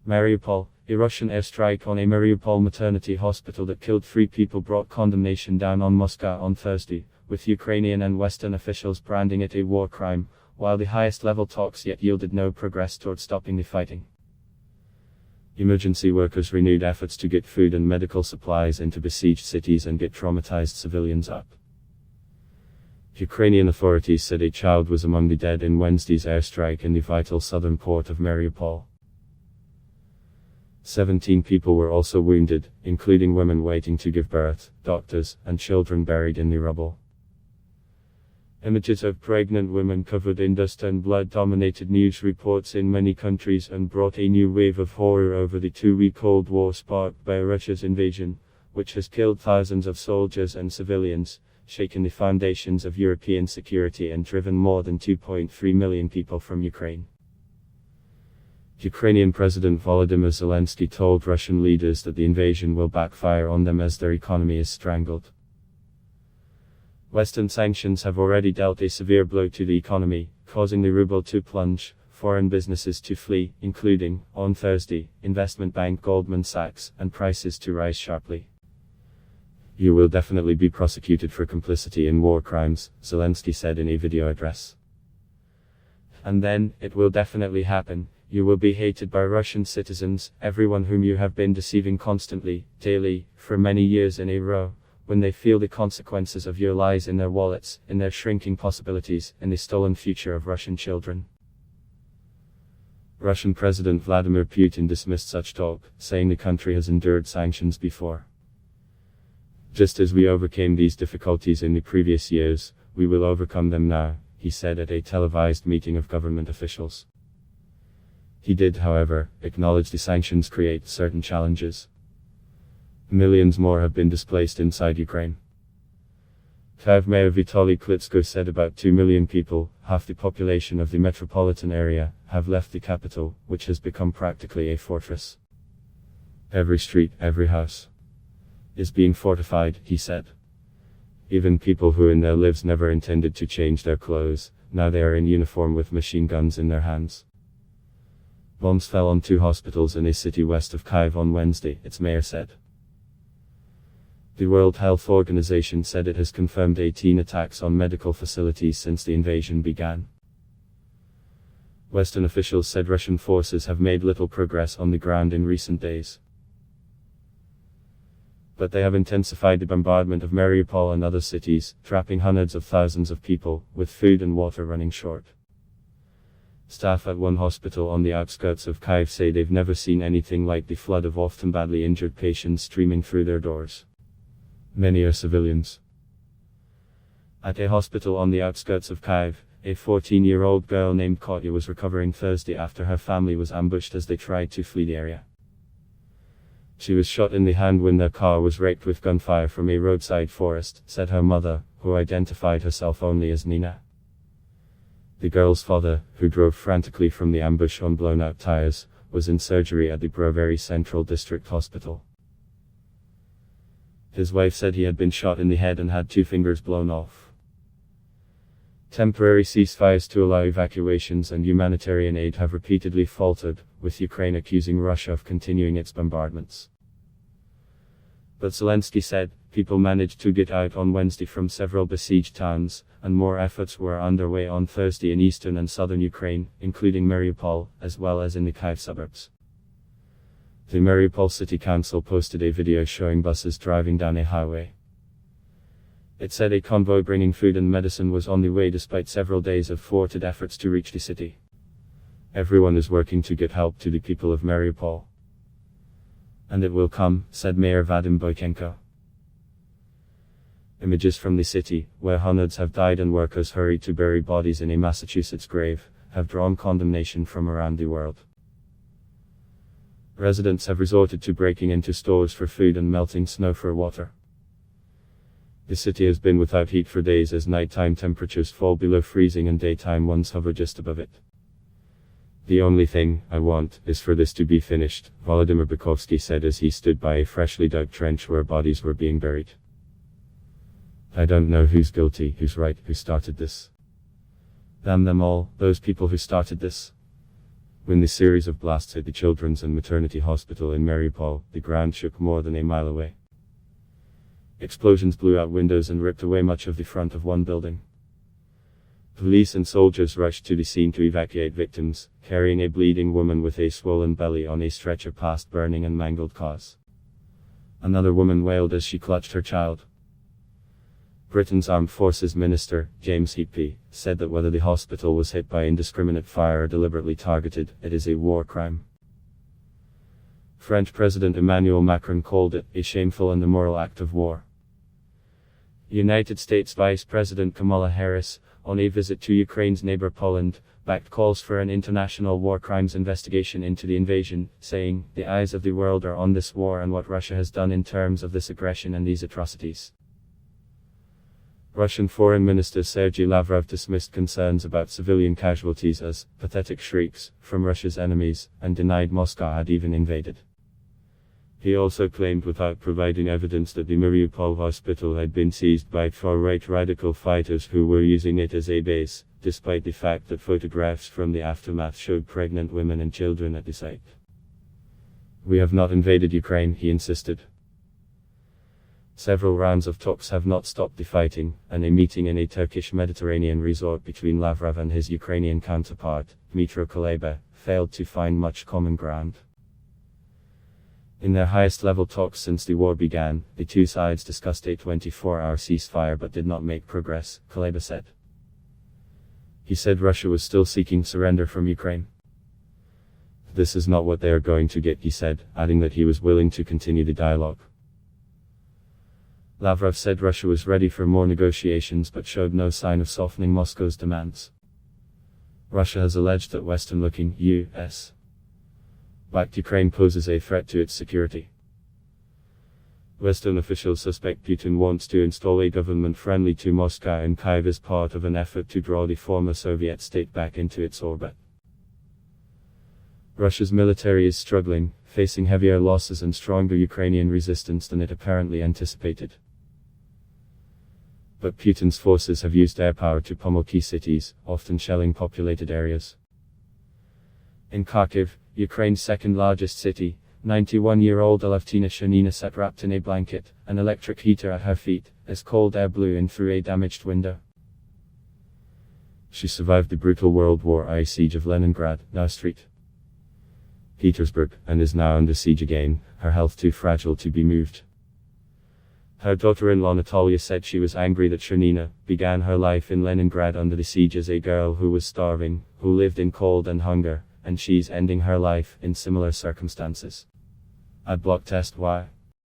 Mariupol, a Russian airstrike on a Mariupol maternity hospital that killed 3 people brought condemnation down on Moscow on Thursday, with Ukrainian and Western officials branding it a war crime, while the highest level talks yet yielded no progress toward stopping the fighting. Emergency workers renewed efforts to get food and medical supplies into besieged cities and get traumatized civilians up. Ukrainian authorities said a child was among the dead in Wednesday's airstrike in the vital southern port of Mariupol. 17 people were also wounded, including women waiting to give birth, doctors, and children buried in the rubble. Images of pregnant women covered in dust and blood dominated news reports in many countries and brought a new wave of horror over the 2-week Cold War sparked by Russia's invasion, which has killed thousands of soldiers and civilians, shaken the foundations of European security and driven more than 2.3 million people from Ukraine. Ukrainian President Volodymyr Zelensky told Russian leaders that the invasion will backfire on them as their economy is strangled. Western sanctions have already dealt a severe blow to the economy, causing the ruble to plunge, foreign businesses to flee, including, on Thursday, investment bank Goldman Sachs, and prices to rise sharply. "You will definitely be prosecuted for complicity in war crimes," Zelensky said in a video address. "And then, it will definitely happen. You will be hated by Russian citizens, everyone whom you have been deceiving constantly, daily, for many years in a row, when they feel the consequences of your lies in their wallets, in their shrinking possibilities, in the stolen future of Russian children." Russian President Vladimir Putin dismissed such talk, saying the country has endured sanctions before. "Just as we overcame these difficulties in the previous years, we will overcome them now," he said at a televised meeting of government officials. He did, however, acknowledge the sanctions create certain challenges. Millions more have been displaced inside Ukraine. Kyiv Mayor Vitaly Klitschko said about 2 million people, half the population of the metropolitan area, have left the capital, which has become practically a fortress. "Every street, every house is being fortified," he said. "Even people who in their lives never intended to change their clothes, now they are in uniform with machine guns in their hands." Bombs fell on 2 hospitals in a city west of Kyiv on Wednesday, its mayor said. The World Health Organization said it has confirmed 18 attacks on medical facilities since the invasion began. Western officials said Russian forces have made little progress on the ground in recent days. But they have intensified the bombardment of Mariupol and other cities, trapping hundreds of thousands of people, with food and water running short. Staff at one hospital on the outskirts of Kyiv say they've never seen anything like the flood of often badly injured patients streaming through their doors. Many are civilians. At a hospital on the outskirts of Kyiv, a 14-year-old girl named Katya was recovering Thursday after her family was ambushed as they tried to flee the area. She was shot in the hand when their car was raked with gunfire from a roadside forest, said her mother, who identified herself only as Nina. The girl's father, who drove frantically from the ambush on blown-out tires, was in surgery at the Brovary Central District Hospital. His wife said he had been shot in the head and had 2 fingers blown off. Temporary ceasefires to allow evacuations and humanitarian aid have repeatedly faltered, with Ukraine accusing Russia of continuing its bombardments. But Zelensky said, people managed to get out on Wednesday from several besieged towns, and more efforts were underway on Thursday in eastern and southern Ukraine, including Mariupol, as well as in the Kyiv suburbs. The Mariupol City Council posted a video showing buses driving down a highway. It said a convoy bringing food and medicine was on the way despite several days of thwarted efforts to reach the city. "Everyone is working to get help to the people of Mariupol. And it will come," said Mayor Vadim Boychenko. Images from the city, where hundreds have died and workers hurried to bury bodies in a Massachusetts grave, have drawn condemnation from around the world. Residents have resorted to breaking into stores for food and melting snow for water. The city has been without heat for days as nighttime temperatures fall below freezing and daytime ones hover just above it. "The only thing I want is for this to be finished," Volodymyr Bukovsky said as he stood by a freshly dug trench where bodies were being buried. "I don't know who's guilty, who's right, who started this. Damn them all, those people who started this. When the series of blasts hit the children's and maternity hospital in Mariupol, the ground shook more than a mile away. Explosions blew out windows and ripped away much of the front of one building. Police and soldiers rushed to the scene to evacuate victims, carrying a bleeding woman with a swollen belly on a stretcher past burning and mangled cars. Another woman wailed as she clutched her child. Britain's Armed Forces Minister, James Heappey, said that whether the hospital was hit by indiscriminate fire or deliberately targeted, it is a war crime. French President Emmanuel Macron called it a shameful and immoral act of war. United States Vice President Kamala Harris, on a visit to Ukraine's neighbor Poland, backed calls for an international war crimes investigation into the invasion, saying, "The eyes of the world are on this war and what Russia has done in terms of this aggression and these atrocities." Russian Foreign Minister Sergei Lavrov dismissed concerns about civilian casualties as pathetic shrieks from Russia's enemies, and denied Moscow had even invaded. He also claimed without providing evidence that the Mariupol hospital had been seized by far-right radical fighters who were using it as a base, despite the fact that photographs from the aftermath showed pregnant women and children at the site. "We have not invaded Ukraine," he insisted. Several rounds of talks have not stopped the fighting, and a meeting in a Turkish Mediterranean resort between Lavrov and his Ukrainian counterpart, Dmytro Kuleba, failed to find much common ground. In their highest-level talks since the war began, the two sides discussed a 24-hour ceasefire but did not make progress, Kuleba said. He said Russia was still seeking surrender from Ukraine. "This is not what they are going to get," he said, adding that he was willing to continue the dialogue. Lavrov said Russia was ready for more negotiations but showed no sign of softening Moscow's demands. Russia has alleged that Western-looking U.S. backed Ukraine poses a threat to its security. Western officials suspect Putin wants to install a government friendly to Moscow in Kyiv as part of an effort to draw the former Soviet state back into its orbit. Russia's military is struggling, facing heavier losses and stronger Ukrainian resistance than it apparently anticipated. But Putin's forces have used air power to pummel key cities, often shelling populated areas. In Kharkiv, Ukraine's second-largest city, 91-year-old Alevtina Chernina sat wrapped in a blanket, an electric heater at her feet, as cold air blew in through a damaged window. She survived the brutal World War I siege of Leningrad, now St. Petersburg, and is now under siege again, her health too fragile to be moved. Her daughter-in-law Natalia said she was angry that Chernina began her life in Leningrad under the siege as a girl who was starving, who lived in cold and hunger, and she's ending her life in similar circumstances. Adblock test why?